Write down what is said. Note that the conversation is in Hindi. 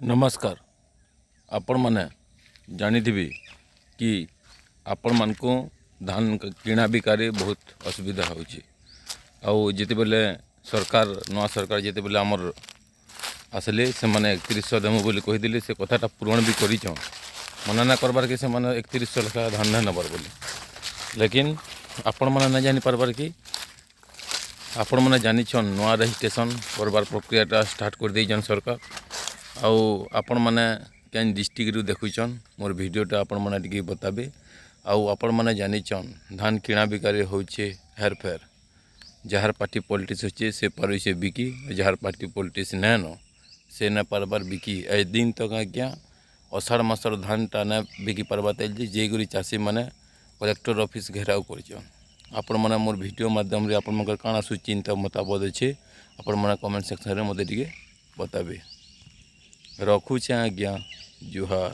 नमस्कार। आपण मैंने जानिथिबी कि आपण मानकु धान किणा बिकारे बहुत असुविधा होची। आउ जिते बेले सरकार नवा सरकार जिते बेले आमर आसले से माने 3100 देमु बोली कहिदिले से कथाटा पूरण भी करिछन। मना ना करबार के से माने 3100 लेखा धान ना नबर बोली, लेकिन आपण माने ना जानि पारबार कि आपण माने जानिछन नवा रजिस्ट्रेशन करबार प्रक्रियाटा स्टार्ट कर देइछन सरकार। आउ आपण माने केन डिस्ट्रिक्ट रु देखुछन मोर वीडियोटा आपण माने टिके बताबे। आउ आपण माने जानिछन धान किणा बिकारे होचे हेरफेर, जहार पार्टी पॉलिटिक्स होचे से पारि से बिकी, जहार पार्टी पॉलिटिक्स नैनो से न पारबार बिकी। ए दिन तक आज्ञा अषाढ़ मासर धानटा न बिकी पारबा तेल जेगुरी चाषी माने कलेक्टर ऑफिस घेराव करछन। आपण माने मोर वीडियो माध्यम रे आपण मगर काना सुचिंता मताबद अच्छे आपण माने कमेंट सेक्शन रे मते टिके बताबे। रखुछे आज्ञा। जुहार।